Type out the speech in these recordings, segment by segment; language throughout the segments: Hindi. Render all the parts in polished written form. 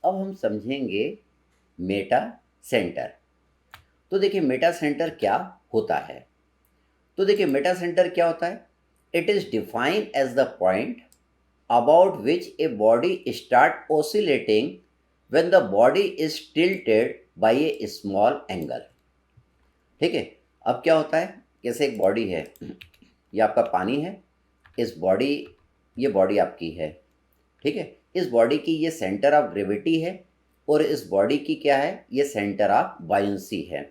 अब हम समझेंगे मेटा सेंटर। तो देखिए मेटा सेंटर क्या होता है। तो देखिए मेटा सेंटर क्या होता है। It is defined as the point about which a body start oscillating when the body is tilted by a small angle. ठीक है। अब क्या होता है, जैसे एक बॉडी है, ये आपका पानी है, इस बॉडी, ये बॉडी आपकी है। ठीक है। इस बॉडी की ये सेंटर ऑफ ग्रेविटी है और इस बॉडी की क्या है, ये सेंटर ऑफ बायंसी है।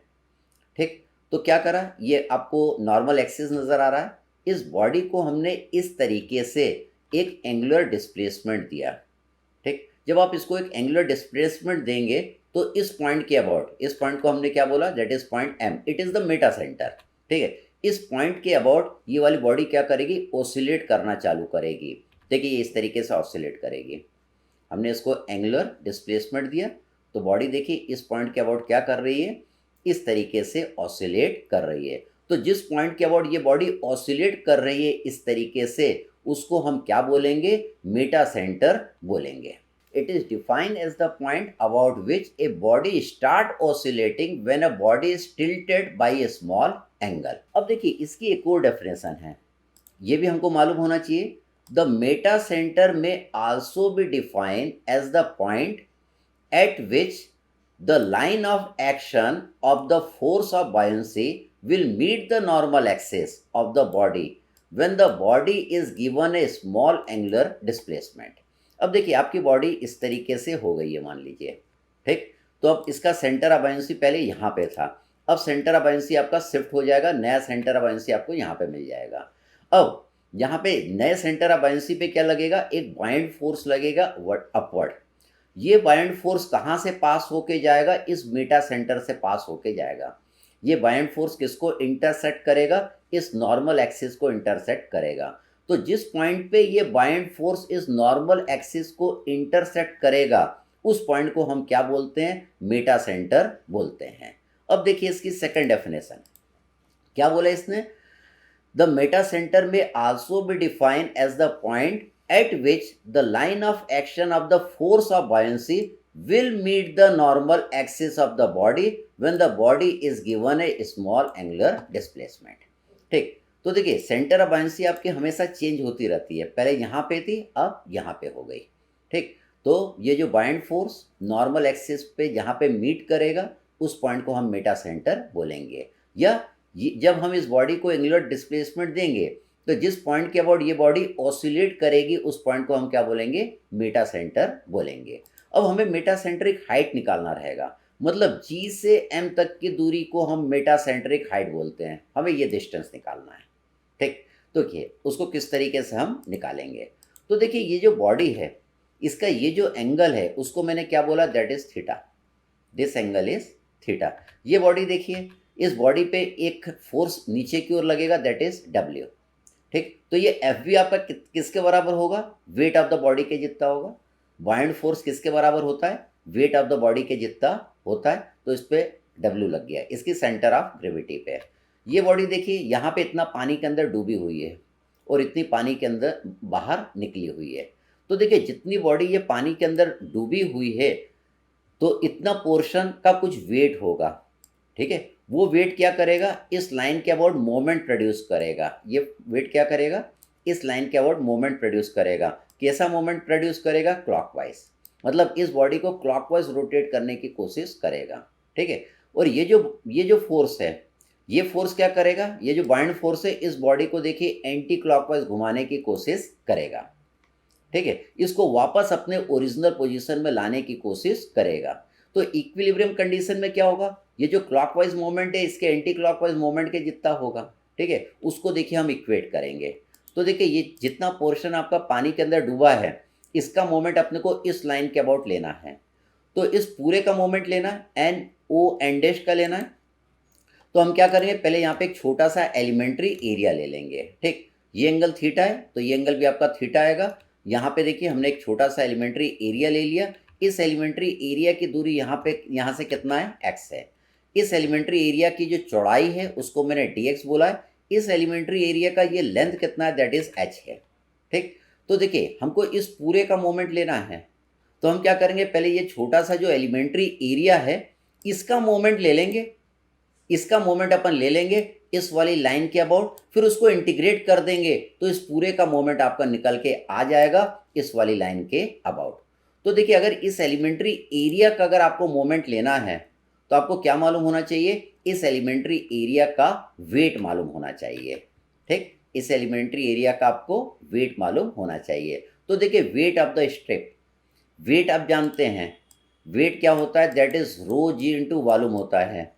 ठीक। तो क्या करा, ये आपको नॉर्मल एक्सिस नज़र आ रहा है। इस बॉडी को हमने इस तरीके से एक एंगुलर डिस्प्लेसमेंट दिया। ठीक। जब आप इसको एक एंगुलर डिस्प्लेसमेंट देंगे तो इस पॉइंट के अबाउट, इस पॉइंट को हमने क्या बोला, that is point M, it is the meta centre. ठीक है। इस पॉइंट के अबाउट ये वाली बॉडी क्या करेगी, ऑसिलेट करना चालू करेगी। देखिए ये इस तरीके से ऑसिलेट करेगी। हमने इसको एंगुलर डिस्प्लेसमेंट दिया तो बॉडी देखिए इस पॉइंट के अबाउट क्या कर रही है, इस तरीके से ऑसिलेट कर रही है। तो जिस पॉइंट के अबाउट ये बॉडी ऑसिलेट कर रही है इस तरीके से, उसको हम क्या बोलेंगे, मेटा सेंटर बोलेंगे। It is defined as the point about which a body start oscillating when a body is tilted by a small angle. अब देखिए इसकी एक और डेफिनेशन है, ये भी हमको मालूम होना चाहिए। The meta center may also be defined as the point at which the line of action of the force of buoyancy will meet the normal axis of the body when the body is given a small angular displacement. अब देखिए आपकी बॉडी इस तरीके से हो गई है मान लीजिए। ठीक। तो अब इसका सेंटर ऑफ बायंसी पहले यहाँ पे था, अब सेंटर ऑफ बायंसी आपका शिफ्ट हो जाएगा, नया सेंटर ऑफ बायंसी आपको यहाँ पे मिल जाएगा। अब यहाँ पे नए सेंटर ऑफ बायंसी पे क्या लगेगा, एक बाइंड फोर्स लगेगा अपवर्ड। ये बाइंड फोर्स कहाँ से पास होके जाएगा, इस मेटा सेंटर से पास होके जाएगा। ये बाइंड फोर्स किसको इंटरसेक्ट करेगा, इस नॉर्मल एक्सिस को इंटरसेक्ट करेगा। तो जिस पॉइंट पे ये बाइंड फोर्स इस नॉर्मल एक्सिस को इंटरसेक्ट करेगा उस पॉइंट को हम क्या बोलते हैं, मेटा सेंटर बोलते हैं। अब देखिए इसकी सेकंड डेफिनेशन क्या बोला इसने, the meta center may also be defined as the point at which the line of action of the force of buoyancy will meet the normal axis of the body when the body is given a small angular displacement. ठीक। तो देखिए सेंटर ऑफ बायंसी आपकी हमेशा चेंज होती रहती है, पहले यहाँ पे थी अब यहाँ पे हो गई। ठीक। तो ये जो बाइंड फोर्स नॉर्मल एक्सिस पे जहाँ पे मीट करेगा उस पॉइंट को हम मेटा सेंटर बोलेंगे। या जब हम इस बॉडी को एंगुलर डिस्प्लेसमेंट देंगे तो जिस पॉइंट के अबाउट ये बॉडी ऑसिलेट करेगी उस पॉइंट को हम क्या बोलेंगे, मेटा सेंटर बोलेंगे। अब हमें मेटा सेंट्रिक हाइट निकालना रहेगा, मतलब जी से एम तक की दूरी को हम मेटा सेंट्रिक हाइट बोलते हैं, हमें ये डिस्टेंस निकालना है। ठीक। तो देखिए उसको किस तरीके से हम निकालेंगे। तो देखिए ये जो बॉडी है इसका ये जो एंगल है उसको मैंने क्या बोला, that is theta, this angle is theta. ये बॉडी देखिए इस बॉडी पे एक फोर्स नीचे की ओर लगेगा, दैट इज डब्ल्यू। ठीक। तो ये एफ बी आपका किसके बराबर होगा, वेट ऑफ द बॉडी के जितना होगा। बाइंड फोर्स किसके बराबर होता है, वेट ऑफ द बॉडी के जितना होता है। तो इस पर डब्ल्यू लग गया, इसकी सेंटर ऑफ ग्रेविटी पे। ये बॉडी देखिए यहाँ पे इतना पानी के अंदर डूबी हुई है और इतनी पानी के अंदर बाहर निकली हुई है। तो देखिए जितनी बॉडी ये पानी के अंदर डूबी हुई है तो इतना पोर्शन का कुछ वेट होगा। ठीक है। वो वेट क्या करेगा, इस लाइन के अबाउट मोमेंट प्रोड्यूस करेगा। ये वेट क्या करेगा, इस लाइन के अबाउट मोमेंट प्रोड्यूस करेगा। कैसा मोमेंट प्रोड्यूस करेगा, क्लॉकवाइज, मतलब इस बॉडी को क्लॉकवाइज रोटेट करने की कोशिश करेगा। ठीक है। और ये जो फोर्स है, ये फोर्स क्या करेगा, ये जो बाइंड फोर्स है इस बॉडी को देखिए एंटी क्लॉकवाइज घुमाने की कोशिश करेगा। ठीक है। इसको वापस अपने ओरिजिनल पोजीशन में लाने की कोशिश करेगा। तो इक्विलिब्रियम कंडीशन में क्या होगा, ये जो क्लॉकवाइज मोमेंट है इसके एंटी क्लॉकवाइज मोमेंट के जितना होगा। ठीक है। उसको देखिए हम इक्वेट करेंगे। तो देखिए ये जितना पोर्शन आपका पानी के अंदर डूबा है इसका मोमेंट अपने को इस लाइन के अबाउट लेना है। तो इस पूरे का मोमेंट लेना है, एन ओ एन डैश का लेना है। तो हम क्या करेंगे, पहले यहाँ पे एक छोटा सा एलिमेंट्री एरिया ले लेंगे। ठीक। ये एंगल थीटा है तो ये एंगल भी आपका थीटा आएगा। यहाँ पे देखिए हमने एक छोटा सा एलिमेंट्री एरिया ले लिया। इस एलिमेंट्री एरिया की दूरी यहाँ से कितना है, x है। इस एलिमेंट्री एरिया की जो चौड़ाई है उसको मैंने dx बोला है। इस एलिमेंट्री एरिया का ये लेंथ कितना है, दैट इज h है। ठीक। तो देखिए हमको इस पूरे का मोमेंट लेना है। तो हम क्या करेंगे, पहले ये छोटा सा जो एलिमेंट्री एरिया है इसका मोमेंट ले लेंगे, इसका मोमेंट अपन ले लेंगे इस वाली लाइन के अबाउट, फिर उसको इंटीग्रेट कर देंगे तो इस पूरे का मोमेंट आपका निकल के आ जाएगा इस वाली लाइन के अबाउट। तो देखिए अगर इस एलिमेंट्री एरिया का अगर आपको मोमेंट लेना है तो आपको क्या मालूम होना चाहिए, इस एलिमेंट्री एरिया का वेट मालूम होना चाहिए। ठीक, इस एलिमेंट्री एरिया का आपको वेट मालूम होना चाहिए। तो देखिए weight of the strip, weight आप जानते हैं, वेट क्या होता है, that is rho g into volume होता है।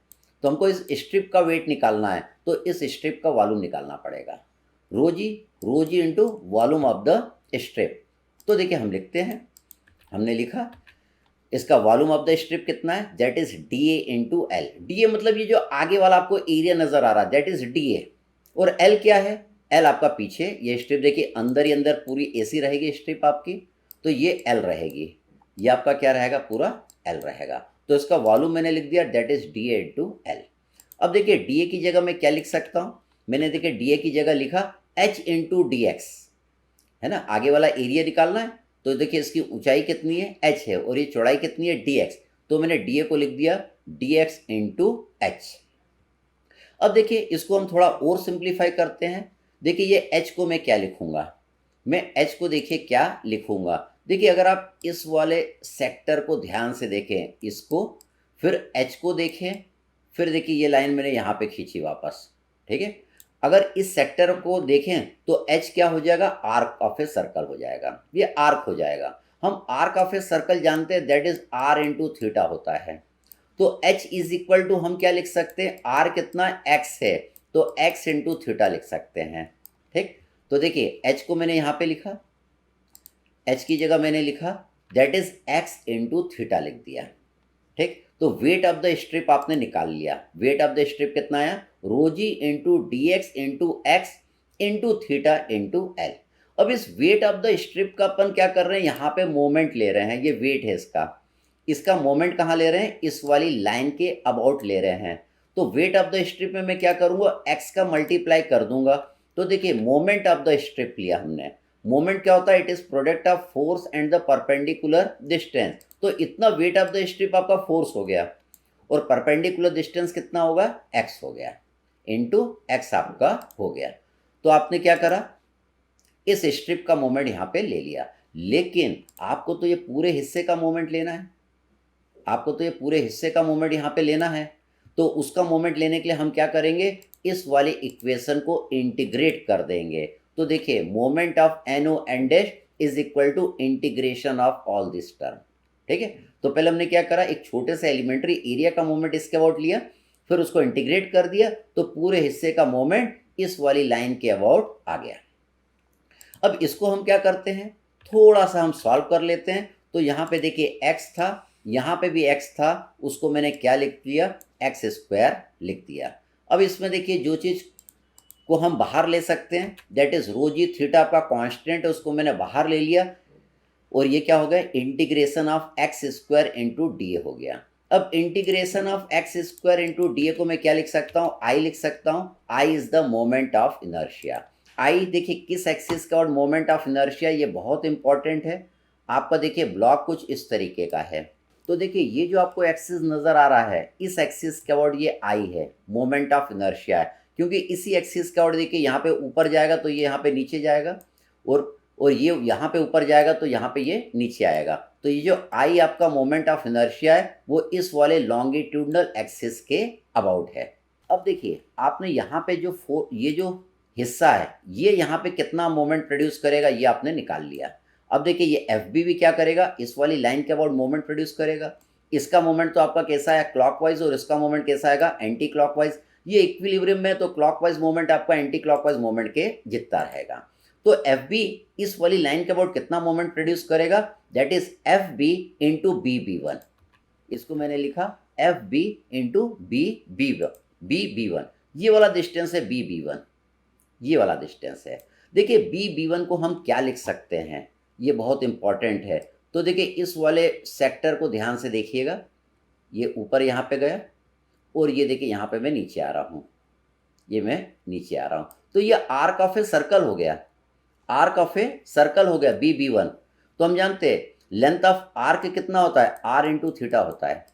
तो हमको इस स्ट्रिप का वेट निकालना है तो इस स्ट्रिप का वॉल्यूम निकालना पड़ेगा, rho g into volume of the strip. तो देखिए हम लिखते हैं, हमने लिखा इसका वॉल्यूम ऑफ द स्ट्रिप कितना है, that is D A into L. D A मतलब ये जो आगे वाला आपको एरिया नजर आ रहा है दैट इज डी ए, और एल क्या है, एल आपका पीछे, ये स्ट्रिप देखिए अंदर ही अंदर पूरी एसी रहेगी स्ट्रिप आपकी, तो ये एल रहेगी, ये आपका क्या रहेगा, पूरा एल रहेगा। तो इसका वॉल्यूम मैंने लिख दिया that is D A into L. अब देखिए डी ए की जगह मैं क्या लिख सकता हूँ, मैंने देखिए डी ए की जगह लिखा एच इंटू डी एक्स, है ना, आगे वाला एरिया निकालना है। तो देखिए इसकी ऊंचाई कितनी है, एच है, और ये चौड़ाई कितनी है, डी एक्स। तो मैंने डी ए को लिख दिया डी एक्स इंटू एच। अब देखिए इसको हम थोड़ा और सिंप्लीफाई करते हैं। देखिए ये एच को मैं क्या लिखूंगा, मैं एच को देखिए क्या लिखूंगा, देखिए अगर आप इस वाले सेक्टर को ध्यान से देखें, इसको, फिर एच को देखें, फिर देखिए ये लाइन मैंने यहाँ पे खींची वापस, ठीक है। अगर इस सेक्टर को देखें तो एच क्या हो जाएगा, आर्क ऑफ ए सर्कल हो जाएगा, ये आर्क हो जाएगा। हम आर्क ऑफ ए सर्कल जानते हैं that is r into theta होता है। तो एच इज इक्वल टू हम क्या लिख सकते हैं, आर कितना एक्स है, तो एक्स इंटू थीटा लिख सकते हैं। ठीक, तो देखिए एच को मैंने यहाँ पे लिखा, एच की जगह मैंने लिखा that is x into theta लिख दिया। ठीक, तो वेट ऑफ द स्ट्रिप आपने निकाल लिया, वेट ऑफ द स्ट्रिप कितना आया, रोजी into D x into x into theta into L. अब इस वेट ऑफ द स्ट्रिप का अपन क्या कर रहे हैं, यहाँ पे मोमेंट ले रहे हैं, ये वेट है इसका, इसका मोमेंट कहाँ ले रहे हैं, इस वाली लाइन के अबाउट ले रहे हैं। तो वेट ऑफ द स्ट्रिप में मैं क्या करूँगा, एक्स का मल्टीप्लाई कर दूंगा। तो देखिए मोमेंट ऑफ द स्ट्रिप लिया हमने, मोमेंट क्या होता है, it is product of force and the perpendicular distance. तो इतना वेट ऑफ द स्ट्रिप आपका फोर्स हो गया, और परपेंडिकुलर डिस्टेंस कितना होगा, एक्स हो गया, इंटू एक्स आपका हो गया। तो आपने क्या करा, इस स्ट्रिप का मोमेंट यहाँ पे ले लिया, लेकिन आपको तो ये पूरे हिस्से का मोमेंट लेना है, आपको तो ये पूरे हिस्से का मोमेंट यहाँ पे लेना है। तो उसका मोमेंट लेने के लिए हम क्या करेंगे, इस वाली इक्वेशन को इंटीग्रेट कर देंगे। तो देखिए moment of N O N dash is equal to integration of all this term. ठीक है, तो पहले हमने क्या करा, एक छोटे से एलिमेंट्री एरिया का मोमेंट इसके अबाउट लिया, फिर उसको इंटीग्रेट कर दिया, तो पूरे हिस्से का मोमेंट इस वाली लाइन के अबाउट आ गया। अब इसको हम क्या करते हैं, थोड़ा सा हम सॉल्व कर लेते हैं। तो यहाँ पे देखिए x था, यहाँ पे भी x था, उसको मैंने क्या लिख दिया, एक्स स्क्वायर लिख दिया। अब इसमें देखिए जो चीज़ को हम बाहर ले सकते हैं that is rho g, theta आपका कांस्टेंट है, उसको मैंने बाहर ले लिया, और ये क्या हो गया, integration of x square into D A हो गया। अब integration of x square into D A को मैं क्या लिख सकता हूँ, आई लिख सकता हूँ, I is the moment of inertia. I देखिए किस एक्सिस का, और मोमेंट ऑफ इनर्शिया ये बहुत इंपॉर्टेंट है आपका। देखिए ब्लॉक कुछ इस तरीके का है, तो देखिए ये जो आपको एक्सिस नज़र आ रहा है, इस एक्सिस का वर्ड ये आई है, मोमेंट ऑफ इनर्शिया है, क्योंकि इसी एक्सिस का वर्ड देखिए यहाँ पे ऊपर जाएगा तो ये यहाँ पे नीचे जाएगा, और ये यहाँ पे ऊपर जाएगा तो यहाँ पे ये नीचे आएगा। तो ये जो आई आपका मोमेंट ऑफ इनर्शिया है वो इस वाले लॉन्गिट्यूडनल एक्सिस के अबाउट है। अब देखिए आपने यहाँ पे जो ये जो हिस्सा है ये यहाँ पे कितना मोमेंट प्रोड्यूस करेगा ये आपने निकाल लिया। अब देखिए ये एफ भी क्या करेगा, इस वाली लाइन के अबाउट मोमेंट प्रोड्यूस करेगा। इसका मोमेंट तो आपका कैसा है, क्लॉकवाइज, और इसका मोमेंट कैसा आएगा, एंटी क्लॉकवाइज। ये इक्विलिब्रियम में तो क्लॉकवाइज मोमेंट आपका एंटी क्लॉकवाइज मोमेंट के जितना रहेगा। तो एफ बी इस वाली लाइन के अबाउट कितना मोमेंट प्रोड्यूस करेगा, that is F B into B B one. इसको मैंने लिखा F B into B B one, ये वाला डिस्टेंस है बी बी वन, ये वाला डिस्टेंस है। देखिए बी बी वन को हम क्या लिख सकते हैं, ये बहुत इंपॉर्टेंट है। तो देखिए इस वाले सेक्टर को ध्यान से देखिएगा, ये ऊपर यहाँ पे गया, और ये देखिए यहाँ पे मैं नीचे आ रहा हूँ, ये मैं नीचे आ रहा हूँ। तो ये आर्क ऑफ ए सर्कल हो गया, आर्क ऑफ ए सर्कल हो गया बी बी वन। तो हम जानते हैं लेंथ ऑफ आर्क कितना होता है, आर इंटू थीटा होता है।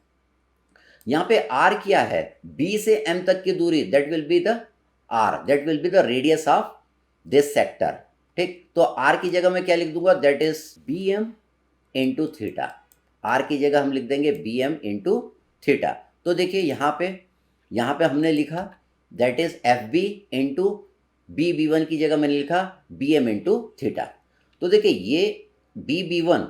यहाँ पे आर क्या है, बी से एम तक की दूरी, that will be the r, that will be the radius of this sector. ठीक, तो आर की जगह मैं क्या लिख दूंगा, that is B M into theta. आर की जगह हम लिख देंगे बी एम इंटू थीटा। तो देखिए यहाँ पे हमने लिखा that is F B into B one की जगह मैंने लिखा बी एम इंटू थीटा। तो देखिए ये बी वन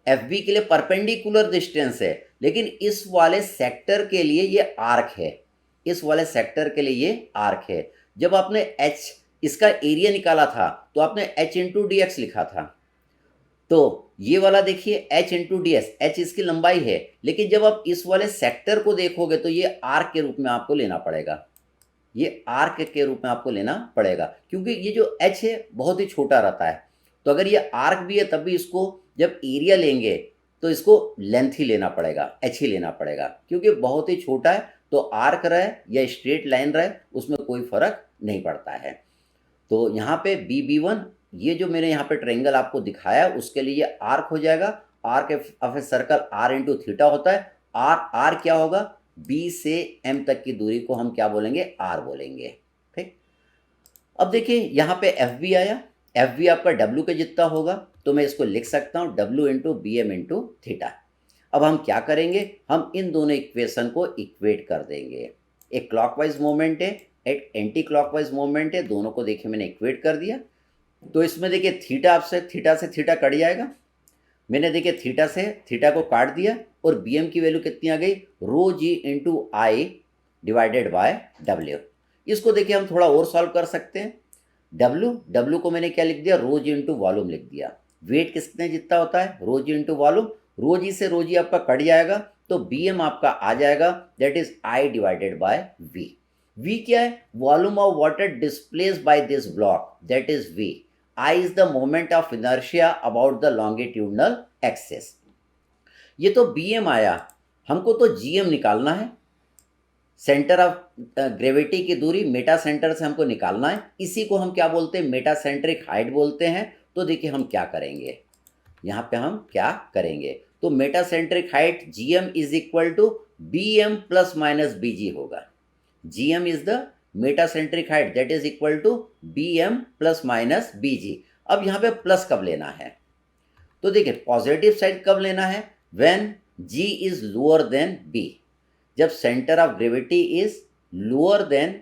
एफ बी के लिए परपेंडिकुलर डिस्टेंस है, लेकिन इस वाले सेक्टर के लिए ये आर्क है, इस वाले सेक्टर के लिए ये आर्क है। जब आपने एच इसका एरिया निकाला था तो आपने एच इंटू डी एक्स लिखा था, तो ये वाला देखिए H into D S, H इसकी लंबाई है, लेकिन जब आप इस वाले सेक्टर को देखोगे तो ये आर्क के रूप में आपको लेना पड़ेगा, ये आर्क के रूप में आपको लेना पड़ेगा, क्योंकि ये जो एच है बहुत ही छोटा रहता है। तो अगर ये आर्क भी है तब भी इसको जब एरिया लेंगे तो इसको लेंथ ही लेना पड़ेगा, एच ही लेना पड़ेगा, क्योंकि बहुत ही छोटा है। तो आर्क रहे या स्ट्रेट लाइन रहे उसमें कोई फर्क नहीं पड़ता है। तो यहाँ पे बी वन, ये जो मैंने यहाँ पे ट्रायंगल आपको दिखाया उसके लिए ये आर्क हो जाएगा। Arc of a circle R into theta होता है। आर क्या होगा, बी से एम तक की दूरी को हम क्या बोलेंगे, आर बोलेंगे। ठीक, अब देखिए यहाँ पे एफ बी आया, एफ बी आपका डब्ल्यू के जितना होगा, तो मैं इसको लिख सकता हूँ W into B M into theta. अब हम क्या करेंगे, हम इन दोनों इक्वेशन को इक्वेट कर देंगे। एक क्लॉकवाइज मूवमेंट है, एक एंटी क्लॉकवाइज मूवमेंट है, दोनों को देखिए मैंने इक्वेट कर दिया। तो इसमें देखिए थीटा से थीटा कट जाएगा, मैंने देखिए थीटा से थीटा को काट दिया, और बी एम की वैल्यू कितनी आ गई, rho g into I divided by W. इसको देखिए हम थोड़ा और सॉल्व कर सकते हैं। डब्ल्यू को मैंने क्या लिख दिया, रो जी इंटू वॉल्यूम लिख दिया। वेट किसने जितना होता है, रो जी इंटू वॉल्यूम, रो जी आपका कट जाएगा, तो बी एम आपका आ जाएगा, that is I divided by V. V क्या है, volume of water displace by this block, that is V. I is the moment of inertia about the longitudinal axis. ये तो बी एम आया, हमको तो जी एम निकालना है, सेंटर ऑफ ग्रेविटी की दूरी मेटा सेंटर से हमको निकालना है। इसी को हम क्या बोलते हैं, मेटा सेंट्रिक हाइट बोलते हैं। तो देखिए हम क्या करेंगे, यहाँ पे हम क्या करेंगे, तो metacentric height G M is equal to B M plus minus B G होगा। G M is the metacentric height, that is equal to B M plus minus B G. अब यहाँ पे प्लस कब लेना है, तो देखिए पॉजिटिव साइड कब लेना है, when G is lower than B. जब centre of gravity is lower than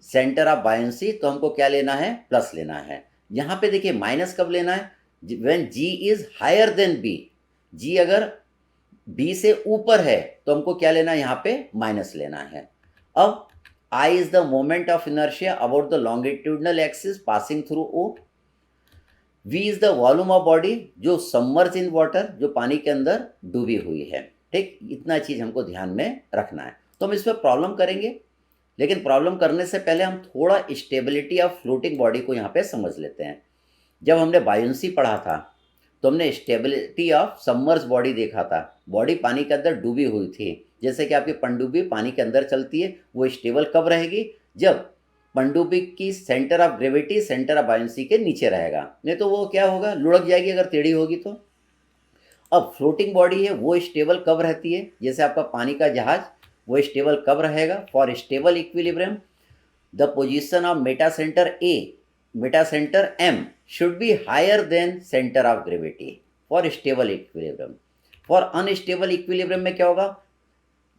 centre of buoyancy तो हमको क्या लेना है, प्लस लेना है। यहाँ पे देखिए माइनस कब लेना है, when G is higher than B. G अगर बी से ऊपर है तो हमको क्या लेना है, यहाँ पे माइनस लेना है। अब I is the moment of inertia about the longitudinal axis passing through O. V is the volume of body जो सबमर्ज इन वाटर, जो पानी के अंदर डूबी हुई है। ठीक, इतना चीज़ हमको ध्यान में रखना है। तो हम इस पर प्रॉब्लम करेंगे, लेकिन प्रॉब्लम करने से पहले हम थोड़ा स्टेबिलिटी ऑफ फ्लोटिंग बॉडी को यहाँ पे समझ लेते हैं। जब हमने बायोंसी पढ़ा था तो हमने स्टेबिलिटी ऑफ सबमर्ज बॉडी देखा था। बॉडी पानी के अंदर डूबी हुई थी, जैसे कि आपकी पनडुब्बी पानी के अंदर चलती है, वो स्टेबल कब रहेगी, जब पनडुब्बी की centre of gravity centre of buoyancy के नीचे रहेगा, नहीं तो वो क्या होगा, लुढ़क जाएगी अगर टेढ़ी होगी तो। अब फ्लोटिंग बॉडी है वो स्टेबल कब रहती है, जैसे आपका पानी का जहाज, वो स्टेबल कब रहेगा, for stable equilibrium the position of metacentre a, metacentre M should be higher than centre of gravity for stable equilibrium. For unstable equilibrium में क्या होगा,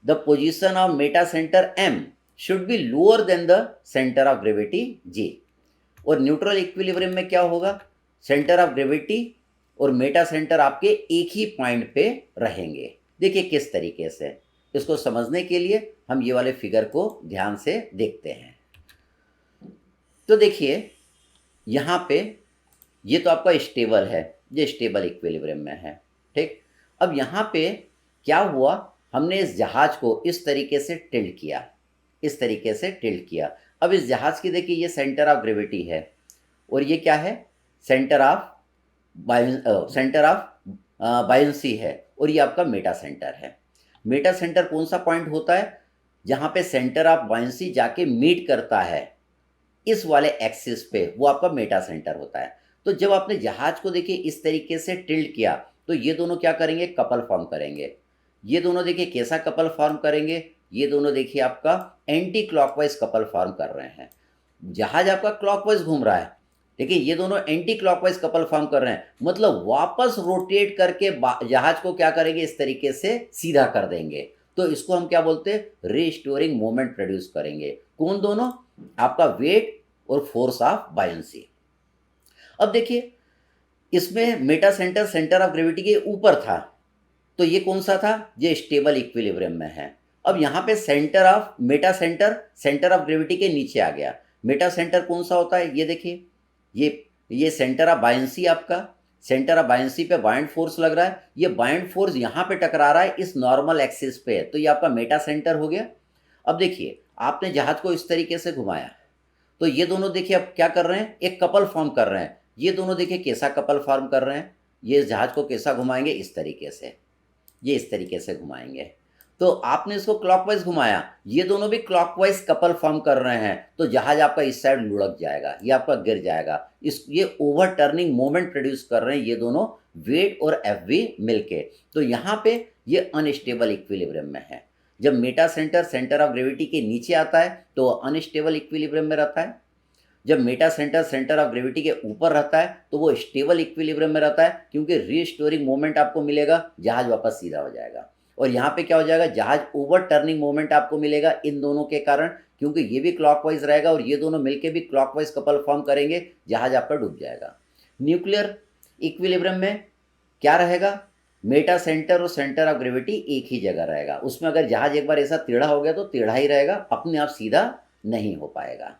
the position of metacentre M should be lower than the centre of gravity G. और न्यूट्रल इक्विलिब्रियम में क्या होगा, सेंटर ऑफ ग्रेविटी और मेटा सेंटर आपके एक ही पॉइंट पे रहेंगे। देखिए किस तरीके से, इसको समझने के लिए हम ये वाले फिगर को ध्यान से देखते हैं। तो देखिए यहाँ पे ये तो आपका स्टेबल है, ये स्टेबल इक्विलिब्रियम में है। ठीक, अब यहाँ पे क्या हुआ, हमने इस जहाज को इस तरीके से टिल्ट किया, इस तरीके से टिल्ट किया। अब इस जहाज की देखिए ये सेंटर ऑफ ग्रेविटी है, और ये क्या है, सेंटर ऑफ बायोंसी है, और ये आपका मेटा सेंटर है। मेटा सेंटर कौन सा पॉइंट होता है, जहाँ पे सेंटर ऑफ बायोंसी जाके मीट करता है इस वाले एक्सिस पे, वो आपका मेटा सेंटर होता है। तो जब आपने जहाज को देखिए इस तरीके से टिल्ट किया तो ये दोनों क्या करेंगे, कपल फॉर्म करेंगे। ये दोनों देखिए कैसा कपल फॉर्म करेंगे, ये दोनों देखिए आपका एंटी क्लॉकवाइज कपल फॉर्म कर रहे हैं। जहाज आपका क्लॉकवाइज घूम रहा है, देखिए ये दोनों एंटी क्लॉकवाइज कपल फॉर्म कर रहे हैं, मतलब वापस रोटेट करके जहाज को क्या करेंगे, इस तरीके से सीधा कर देंगे। तो इसको हम क्या बोलते हैं, रिस्टोरिंग मोमेंट प्रोड्यूस करेंगे। कौन दोनों, आपका वेट और फोर्स ऑफ बायंसी। अब देखिए इसमें Meta centre centre of gravity के ऊपर था, तो ये कौन सा था, ये स्टेबल इक्विलिब्रियम में है। अब यहाँ पे centre of Meta centre centre of gravity के नीचे आ गया। मेटा सेंटर कौन सा होता है, ये देखिए, ये सेंटर ऑफ बायंसी, आपका सेंटर ऑफ बायंसी पे बाइंड फोर्स लग रहा है, ये बाइंड फोर्स यहाँ पे टकरा रहा है इस नॉर्मल एक्सिस पे, तो ये आपका मेटा सेंटर हो गया। अब देखिए आपने जहाज को इस तरीके से घुमाया, तो ये दोनों देखिए अब क्या कर रहे हैं, एक कपल फॉर्म कर रहे हैं। ये दोनों देखिए कैसा कपल फॉर्म कर रहे हैं, ये जहाज को कैसा घुमाएंगे, इस तरीके से, ये इस तरीके से घुमाएंगे। तो आपने इसको क्लॉकवाइज घुमाया, ये दोनों भी क्लॉकवाइज कपल फॉर्म कर रहे हैं, तो जहाज आपका इस साइड लुढ़क जाएगा, ये आपका गिर जाएगा। ये ओवर टर्निंग मोमेंट प्रोड्यूस कर रहे हैं ये दोनों, वेट और एफ वी मिलके। तो यहाँ पे ये अनस्टेबल इक्विलिब्रियम में है। जब Meta centre centre of gravity के नीचे आता है तो अनस्टेबल इक्विलिब्रियम में रहता है। जब Meta centre centre of gravity के ऊपर रहता है तो वो स्टेबल इक्विलिब्रियम में रहता है, क्योंकि रीस्टोरिंग मोमेंट आपको मिलेगा, जहाज वापस सीधा हो जाएगा। और यहाँ पे क्या हो जाएगा, जहाज ओवर टर्निंग मोमेंट आपको मिलेगा इन दोनों के कारण, क्योंकि ये भी क्लॉकवाइज रहेगा और ये दोनों मिलके भी क्लॉकवाइज कपल फॉर्म करेंगे, जहाज आपका डूब जाएगा। न्यूक्लियर इक्विलिब्रियम में क्या रहेगा, मेटा सेंटर और सेंटर ऑफ ग्रेविटी एक ही जगह रहेगा। उसमें अगर जहाज एक बार ऐसा टेढ़ा हो गया तो टेढ़ा ही रहेगा, अपने आप सीधा नहीं हो पाएगा।